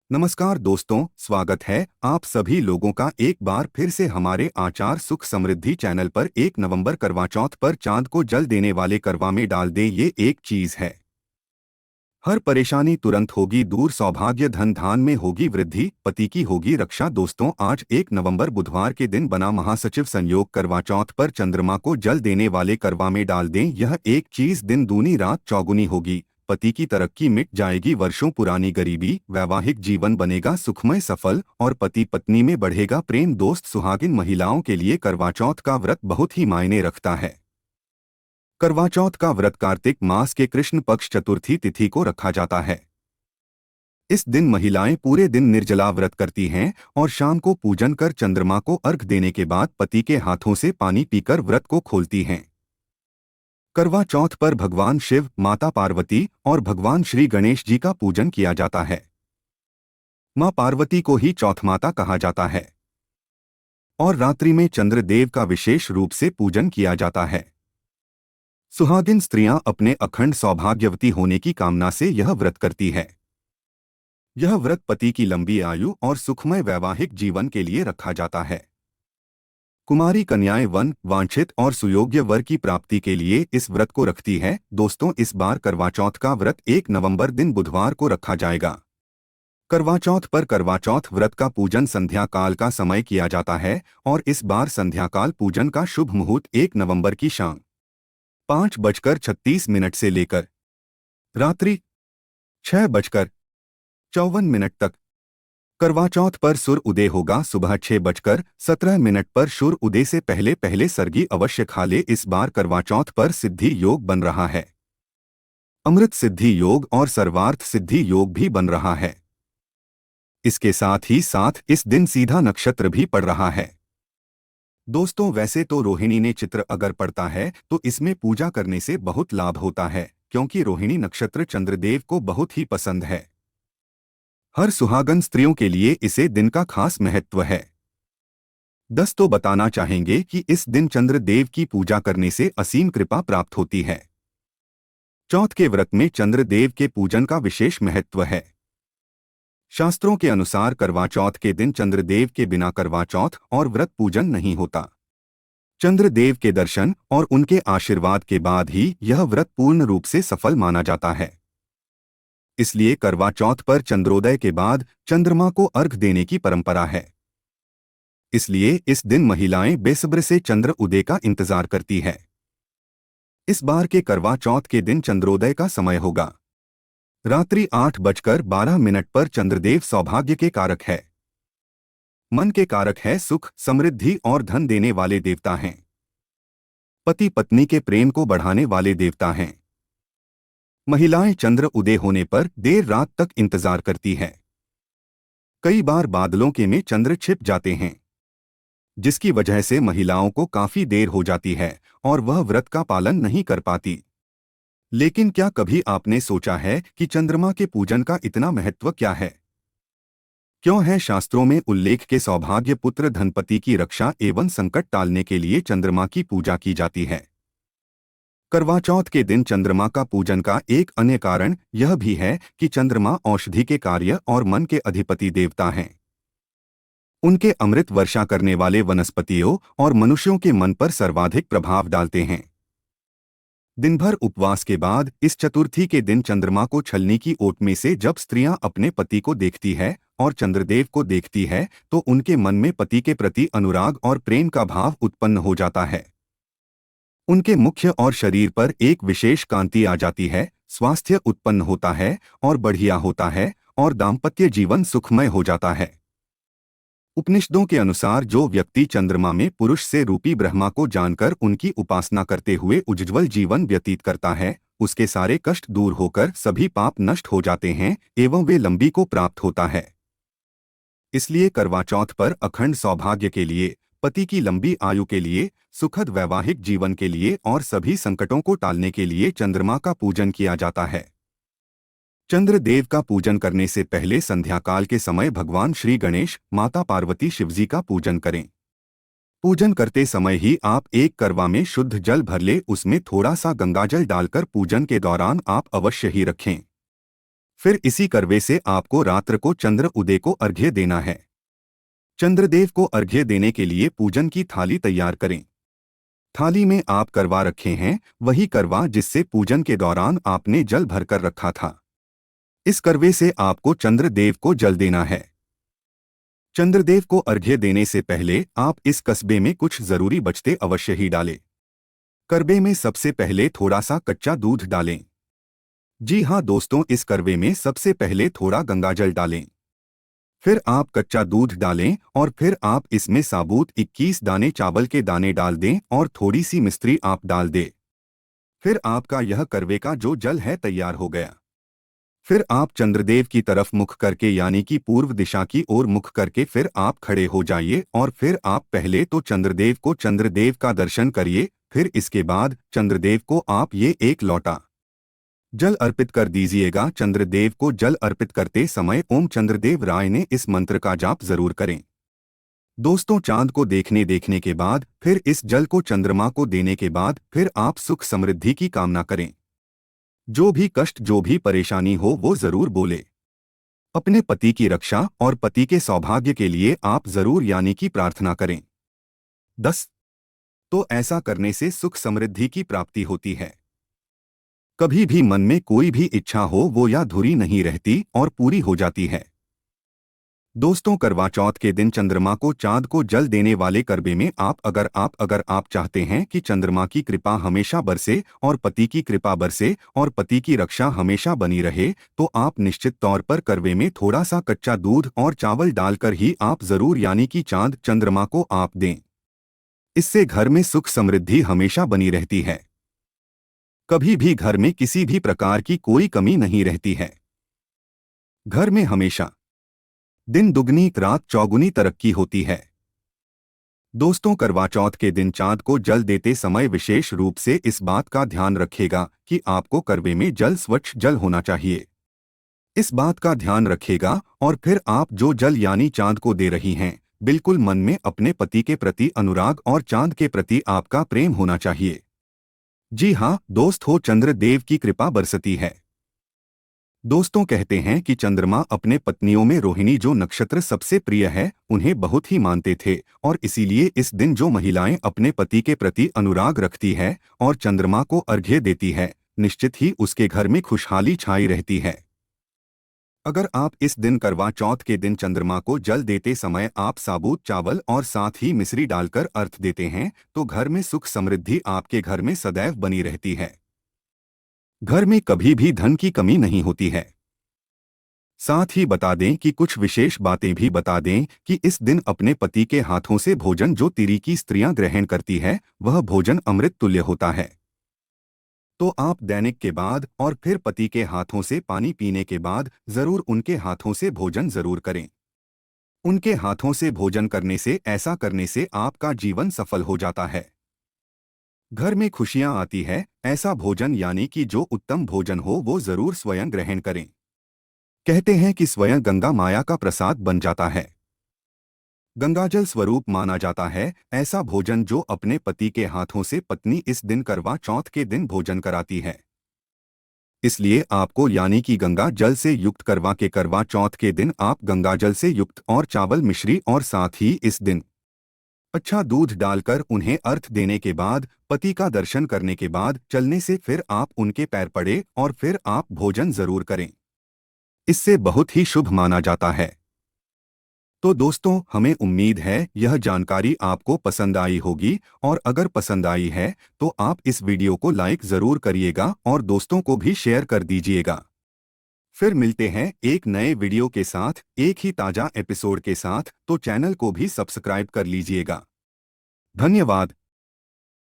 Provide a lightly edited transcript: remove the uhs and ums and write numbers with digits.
नमस्कार दोस्तों, स्वागत है आप सभी लोगों का एक बार फिर से हमारे आचार सुख समृद्धि चैनल पर। 1 नवंबर करवा चौथ पर चांद को जल देने वाले करवा में डाल दे ये एक चीज है। हर परेशानी तुरंत होगी दूर, सौभाग्य धन धान में होगी वृद्धि, पति की होगी रक्षा। दोस्तों, आज 1 नवंबर बुधवार के दिन बना महासचिव संयोग करवा चौथ पर चंद्रमा को जल देने वाले करवा में डाल दें यह एक चीज, दिन दूनी रात चौगुनी होगी। पति की तरक्की मिट जाएगी वर्षों पुरानी गरीबी, वैवाहिक जीवन बनेगा सुखमय सफल और पति पत्नी में बढ़ेगा प्रेम। दोस्त, सुहागिन महिलाओं के लिए करवा चौथ का व्रत बहुत ही मायने रखता है। करवा चौथ का व्रत कार्तिक मास के कृष्ण पक्ष चतुर्थी तिथि को रखा जाता है। इस दिन महिलाएं पूरे दिन निर्जला व्रत करती हैं और शाम को पूजन कर चंद्रमा को अर्घ देने के बाद पति के हाथों से पानी पीकर व्रत को खोलती हैं। करवा चौथ पर भगवान शिव, माता पार्वती और भगवान श्री गणेश जी का पूजन किया जाता है। मां पार्वती को ही चौथ माता कहा जाता है और रात्रि में चंद्रदेव का विशेष रूप से पूजन किया जाता है। सुहागिन स्त्रियां अपने अखंड सौभाग्यवती होने की कामना से यह व्रत करती है। यह व्रत पति की लंबी आयु और सुखमय वैवाहिक जीवन के लिए रखा जाता है। कुमारी कन्याएं वन वांछित और सुयोग्य वर की प्राप्ति के लिए इस व्रत को रखती है। दोस्तों, इस बार करवा चौथ का व्रत 1 नवंबर दिन बुधवार को रखा जाएगा। करवा चौथ पर करवा चौथ व्रत का पूजन संध्या काल का समय किया जाता है और इस बार संध्या काल पूजन का शुभ मुहूर्त 1 नवंबर की शाम 5:36 से लेकर रात्रि 6:54 तक। करवा चौथ पर सूर्य उदय होगा सुबह 6:17 पर। सूर्य उदय से पहले पहले सरगी अवश्य खा ले। इस बार करवा चौथ पर सिद्धि योग बन रहा है। अमृत सिद्धि योग और सर्वार्थ सिद्धि योग भी बन रहा है। इसके साथ ही साथ इस दिन सीधा नक्षत्र भी पड़ रहा है। दोस्तों, वैसे तो रोहिणी ने चित्र अगर पड़ता है तो इसमें पूजा करने से बहुत लाभ होता है, क्योंकि रोहिणी नक्षत्र चंद्रदेव को बहुत ही पसंद है। हर सुहागन स्त्रियों के लिए इसे दिन का खास महत्व है। दोस्तों, बताना चाहेंगे कि इस दिन चंद्रदेव की पूजा करने से असीम कृपा प्राप्त होती है। चौथ के व्रत में चंद्रदेव के पूजन का विशेष महत्व है। शास्त्रों के अनुसार करवा चौथ के दिन चंद्रदेव के बिना करवा चौथ और व्रत पूजन नहीं होता। चंद्रदेव के दर्शन और उनके आशीर्वाद के बाद ही यह व्रत पूर्ण रूप से सफल माना जाता है। इसलिए करवा चौथ पर चंद्रोदय के बाद चंद्रमा को अर्घ देने की परंपरा है। इसलिए इस दिन महिलाएं बेसब्र से चंद्र उदय का इंतजार करती है। इस बार के करवा चौथ के दिन चंद्रोदय का समय होगा रात्रि 8:12 पर। चंद्रदेव सौभाग्य के कारक है, मन के कारक है, सुख समृद्धि और धन देने वाले देवता हैं। पति पत्नी के प्रेम को बढ़ाने वाले देवता हैं। महिलाएं चंद्र उदय होने पर देर रात तक इंतजार करती हैं। कई बार बादलों के में चंद्र छिप जाते हैं, जिसकी वजह से महिलाओं को काफी देर हो जाती है और वह व्रत का पालन नहीं कर पाती। लेकिन क्या कभी आपने सोचा है कि चंद्रमा के पूजन का इतना महत्व क्या है? क्यों है शास्त्रों में उल्लेख के सौभाग्य पुत्र धनपति की रक्षा एवं संकट टालने के लिए चंद्रमा की पूजा की जाती है। करवा चौथ के दिन चंद्रमा का पूजन का एक अन्य कारण यह भी है कि चंद्रमा औषधि के कार्य और मन के अधिपति देवता हैं। उनके अमृत वर्षा करने वाले वनस्पतियों और मनुष्यों के मन पर सर्वाधिक प्रभाव डालते हैं। दिन भर उपवास के बाद इस चतुर्थी के दिन चंद्रमा को छलनी की ओट में से जब स्त्रियां अपने पति को देखती है और चंद्रदेव को देखती है तो उनके मन में पति के प्रति अनुराग और प्रेम का भाव उत्पन्न हो जाता है। उनके मुख्य और शरीर पर एक विशेष कांति आ जाती है, स्वास्थ्य उत्पन्न होता है और बढ़िया होता है और दाम्पत्य जीवन सुखमय हो जाता है। उपनिषदों के अनुसार जो व्यक्ति चंद्रमा में पुरुष से रूपी ब्रह्मा को जानकर उनकी उपासना करते हुए उज्ज्वल जीवन व्यतीत करता है, उसके सारे कष्ट दूर होकर सभी पाप नष्ट हो जाते हैं एवं वे लंबी को प्राप्त होता है। इसलिए करवा चौथ पर अखंड सौभाग्य के लिए, पति की लंबी आयु के लिए, सुखद वैवाहिक जीवन के लिए और सभी संकटों को टालने के लिए चंद्रमा का पूजन किया जाता है। चंद्रदेव का पूजन करने से पहले संध्या काल के समय भगवान श्री गणेश, माता पार्वती, शिवजी का पूजन करें। पूजन करते समय ही आप एक करवा में शुद्ध जल भर ले, उसमें थोड़ा सा गंगाजल डालकर पूजन के दौरान आप अवश्य ही रखें। फिर इसी करवे से आपको रात्र को चंद्र उदय को अर्घ्य देना है। चंद्रदेव को अर्घ्य देने के लिए पूजन की थाली तैयार करें। थाली में आप करवा रखे हैं, वही करवा जिससे पूजन के दौरान आपने जल भरकर रखा था। इस करवे से आपको चंद्रदेव को जल देना है। चंद्रदेव को अर्घ्य देने से पहले आप इस कस्बे में कुछ जरूरी बचते अवश्य ही डालें। करवे में सबसे पहले थोड़ा सा कच्चा दूध डालें। जी हाँ दोस्तों, इस करवे में सबसे पहले थोड़ा गंगाजल डालें। फिर आप कच्चा दूध डालें और फिर आप इसमें साबुत 21 दाने चावल के दाने डाल दें और थोड़ी सी मिश्री आप डाल दें। फिर आपका यह करवे का जो जल है तैयार हो गया। फिर आप चंद्रदेव की तरफ मुख करके यानी कि पूर्व दिशा की ओर मुख करके फिर आप खड़े हो जाइए और फिर आप पहले तो चंद्रदेव का दर्शन करिए। फिर इसके बाद चंद्रदेव को आप ये एक लोटा जल अर्पित कर दीजिएगा। चंद्रदेव को जल अर्पित करते समय ओम चंद्रदेव राय ने इस मंत्र का जाप जरूर करें। दोस्तों, चांद को देखने के बाद फिर इस जल को चंद्रमा को देने के बाद फिर आप सुख समृद्धि की कामना करें। जो भी कष्ट जो भी परेशानी हो वो जरूर बोले। अपने पति की रक्षा और पति के सौभाग्य के लिए आप जरूर यानी कि प्रार्थना करें। 10 तो ऐसा करने से सुख समृद्धि की प्राप्ति होती है। कभी भी मन में कोई भी इच्छा हो वो अधूरी नहीं रहती और पूरी हो जाती है। दोस्तों, करवा चौथ के दिन चंद्रमा को चांद को जल देने वाले करवे में अगर आप चाहते हैं कि चंद्रमा की कृपा हमेशा बरसे और पति की कृपा बरसे और पति की रक्षा हमेशा बनी रहे, तो आप निश्चित तौर पर करवे में थोड़ा सा कच्चा दूध और चावल डालकर ही आप जरूर यानी कि चांद चंद्रमा को आप दें। इससे घर में सुख समृद्धि हमेशा बनी रहती है। कभी भी घर में किसी भी प्रकार की कोई कमी नहीं रहती है। घर में हमेशा दिन दुगनी रात चौगुनी तरक्की होती है। दोस्तों, करवा चौथ के दिन चांद को जल देते समय विशेष रूप से इस बात का ध्यान रखेगा कि आपको करवे में जल स्वच्छ जल होना चाहिए। इस बात का ध्यान रखेगा और फिर आप जो जल यानी चांद को दे रही हैं, बिल्कुल मन में अपने पति के प्रति अनुराग और चांद के प्रति आपका प्रेम होना चाहिए। जी हाँ दोस्त हो, चंद्रदेव की कृपा बरसती है। दोस्तों, कहते हैं कि चंद्रमा अपने पत्नियों में रोहिणी जो नक्षत्र सबसे प्रिय है उन्हें बहुत ही मानते थे और इसीलिए इस दिन जो महिलाएं अपने पति के प्रति अनुराग रखती है और चंद्रमा को अर्घ्य देती है, निश्चित ही उसके घर में खुशहाली छाई रहती है। अगर आप इस दिन करवा चौथ के दिन चंद्रमा को जल देते समय आप साबुत चावल और साथ ही मिश्री डालकर अर्घ्य देते हैं तो घर में सुख समृद्धि आपके घर में सदैव बनी रहती है। घर में कभी भी धन की कमी नहीं होती है। साथ ही बता दें कि कुछ विशेष बातें भी बता दें कि इस दिन अपने पति के हाथों से भोजन जो तिरी की स्त्रियां ग्रहण करती है वह भोजन अमृत तुल्य होता है। तो आप दैनिक के बाद और फिर पति के हाथों से पानी पीने के बाद जरूर उनके हाथों से भोजन जरूर करें। उनके हाथों से भोजन करने से ऐसा करने से आपका जीवन सफल हो जाता है। घर में खुशियां आती है। ऐसा भोजन यानी कि जो उत्तम भोजन हो वो जरूर स्वयं ग्रहण करें। कहते हैं कि स्वयं गंगा माया का प्रसाद बन जाता है, गंगाजल स्वरूप माना जाता है। ऐसा भोजन जो अपने पति के हाथों से पत्नी इस दिन करवा चौथ के दिन भोजन कराती है, इसलिए आपको यानी कि गंगा जल से युक्त करवा चौथ के दिन आप गंगाजल से युक्त और चावल मिश्री और साथ ही इस दिन अच्छा दूध डालकर उन्हें अर्घ्य देने के बाद पति का दर्शन करने के बाद चलने से फिर आप उनके पैर पड़े और फिर आप भोजन जरूर करें। इससे बहुत ही शुभ माना जाता है। तो दोस्तों, हमें उम्मीद है यह जानकारी आपको पसंद आई होगी और अगर पसंद आई है तो आप इस वीडियो को लाइक जरूर करिएगा और दोस्तों को भी शेयर कर दीजिएगा। फिर मिलते हैं एक नए वीडियो के साथ, एक ही ताजा एपिसोड के साथ, तो चैनल को भी सब्सक्राइब कर लीजिएगा। धन्यवाद।